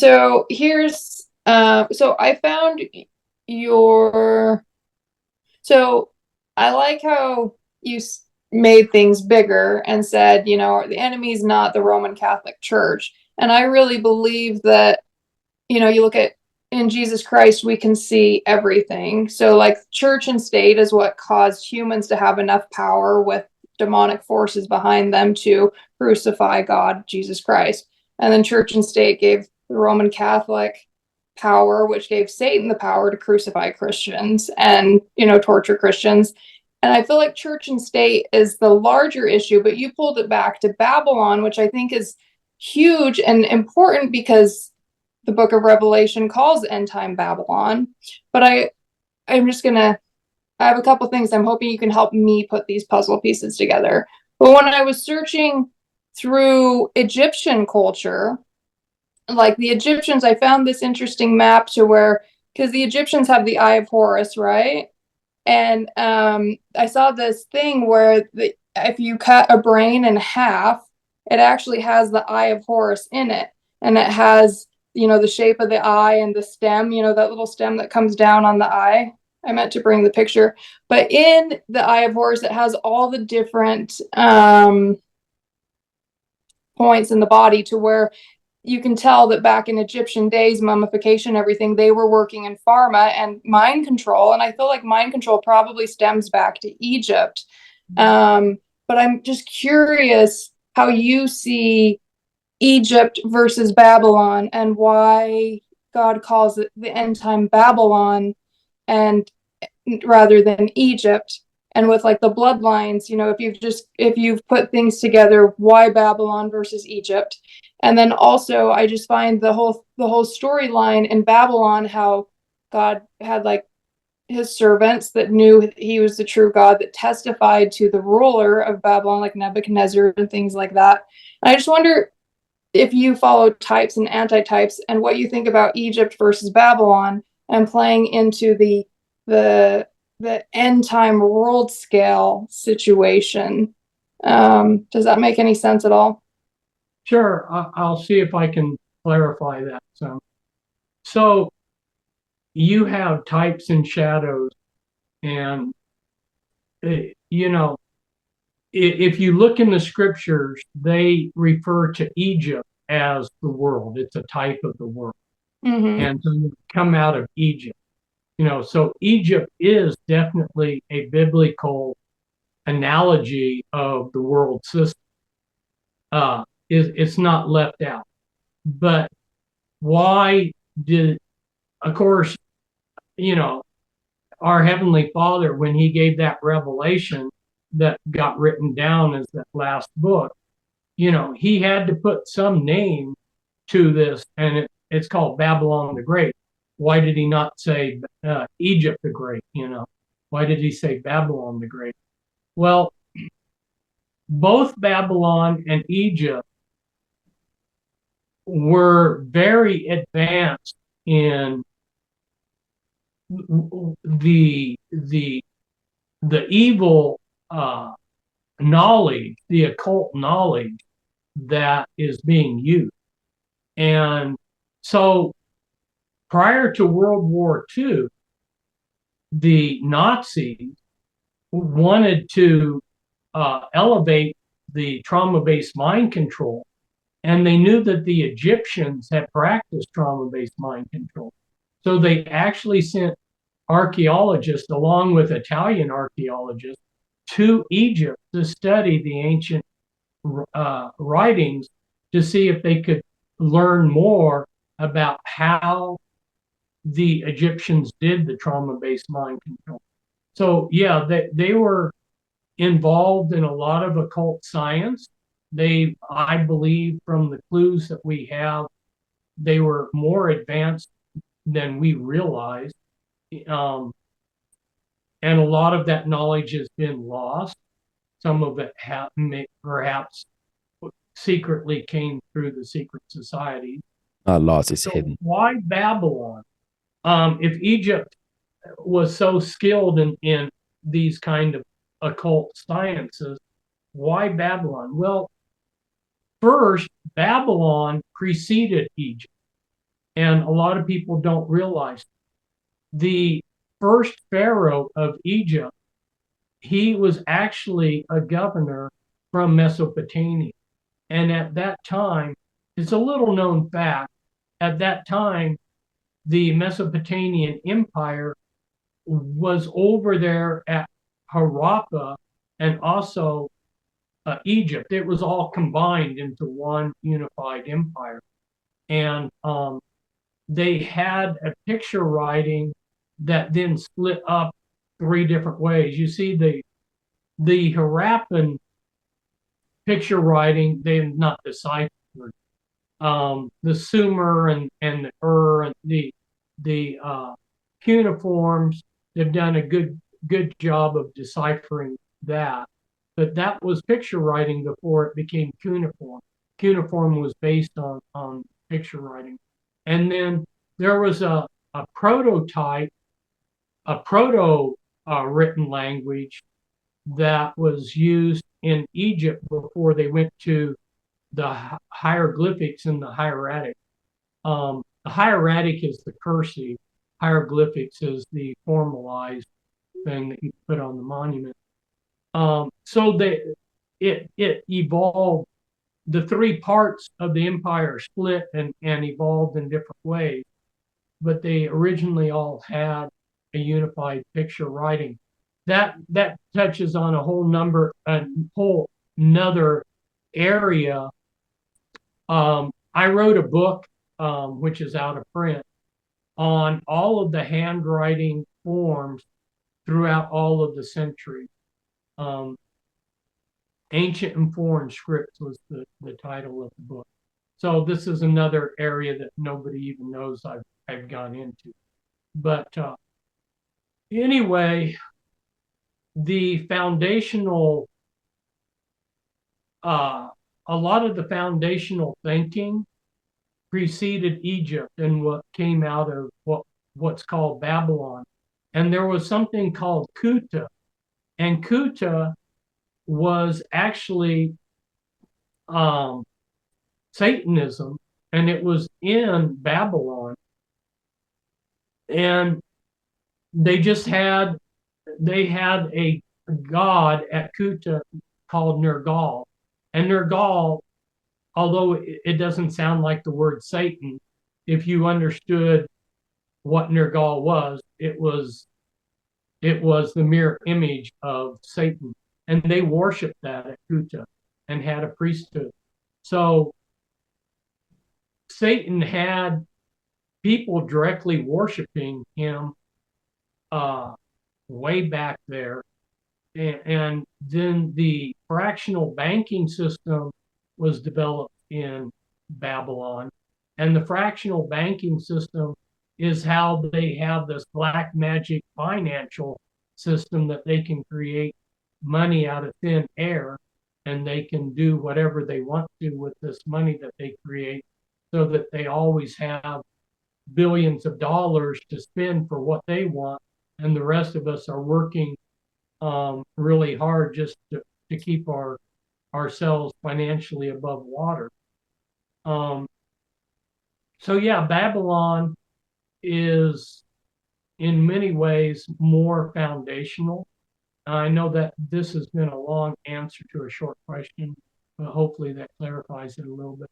So here's, so I found your, so I like how you made things bigger and said, you know, the enemy is not the Roman Catholic Church. And I really believe that, you know, you look at in Jesus Christ, we can see everything. So like church and state is what caused humans to have enough power with demonic forces behind them to crucify God, Jesus Christ. And then church and state gave the Roman Catholic power, which gave Satan the power to crucify Christians and, you know, torture Christians. And I feel like church and state is the larger issue, but you pulled it back to Babylon, which I think is huge and important because the book of Revelation calls end time Babylon. But I'm just gonna, I have a couple things I'm hoping you can help me put these puzzle pieces together. But when I was searching through Egyptian culture, like the Egyptians, I found this interesting map to where, because the Egyptians have the Eye of Horus, right? And I saw this thing where if you cut a brain in half, it actually has the Eye of Horus in it. And it has, you know, the shape of the eye and the stem, you know, that little stem that comes down on the eye. I meant to bring the picture. But in the Eye of Horus, it has all the different points in the body to where you can tell that back in Egyptian days, mummification, everything, they were working in pharma and mind control. And I feel like mind control probably stems back to Egypt. But I'm just curious how you see Egypt versus Babylon and why God calls it the end time Babylon and rather than Egypt. And with like the bloodlines, you know, if you've put things together, why Babylon versus Egypt? And then also I just find the whole storyline in Babylon, how God had like his servants that knew he was the true God that testified to the ruler of Babylon, like Nebuchadnezzar and things like that. And I just wonder if you follow types and antitypes and what you think about Egypt versus Babylon and playing into the end time world scale situation. Does that make any sense at all? Sure, I'll see if I can clarify that. So you have types and shadows, and you know, if you look in the scriptures, they refer to Egypt as the world. It's a type of the world, and so come out of Egypt. You know, so Egypt is definitely a biblical analogy of the world system. It's not left out. But why did, of course, you know, our Heavenly Father, when He gave that revelation that got written down as that last book, you know, He had to put some name to this, and it's called Babylon the Great. Why did He not say Egypt the Great? You know, why did He say Babylon the Great? Well, both Babylon and Egypt were very advanced in the evil knowledge, the occult knowledge that is being used. And so prior to World War II, the Nazis wanted to elevate the trauma-based mind control, and they knew that the Egyptians had practiced trauma-based mind control. So they actually sent archaeologists, along with Italian archaeologists, to Egypt to study the ancient writings to see if they could learn more about how the Egyptians did the trauma-based mind control. So yeah, they were involved in a lot of occult science. I believe from the clues that we have, they were more advanced than we realized. And a lot of that knowledge has been lost. Some of it perhaps secretly came through the secret society. Not lost, it's hidden. Why Babylon? If Egypt was so skilled in these kind of occult sciences, why Babylon? Well, first, Babylon preceded Egypt. And a lot of people don't realize the first pharaoh of Egypt, he was actually a governor from Mesopotamia. And at that time, it's a little known fact, at that time, the Mesopotamian Empire was over there at Harappa and also Egypt. It was all combined into one unified empire. And they had a picture writing that then split up three different ways. You see the Harappan picture writing, they're not deciphered. The Sumer and the and the cuneiforms, they've done a good job of deciphering that. But that was picture writing before it became cuneiform. Cuneiform was based on picture writing. And then there was a prototype, a proto written language that was used in Egypt before they went to the hieroglyphics and the hieratic. The hieratic is the cursive, hieroglyphics is the formalized thing that you put on the monument. So it evolved. The three parts of the empire split and evolved in different ways, but they originally all had a unified picture writing. That touches on a whole another area. I wrote a book, which is out of print, on all of the handwriting forms throughout all of the centuries. Ancient and Foreign Scripts was the title of the book. So this is another area that nobody even knows I've gone into. But anyway, the foundational, a lot of the foundational thinking preceded Egypt and what came out of what's called Babylon. And there was something called Kuta. And Kuta was actually Satanism, and it was in Babylon. And they had a god at Kuta called Nergal. And Nergal, although it doesn't sound like the word Satan, if you understood what Nergal was, it was the mirror image of Satan. And they worshiped that at Kuta and had a priesthood. So Satan had people directly worshiping him way back there. And then the fractional banking system was developed in Babylon. And the fractional banking system is how they have this black magic financial system that they can create money out of thin air, and they can do whatever they want to with this money that they create, so that they always have billions of dollars to spend for what they want, and the rest of us are working really hard just to keep ourselves financially above water. So yeah, Babylon is in many ways more foundational. I know that this has been a long answer to a short question, but hopefully that clarifies it a little bit.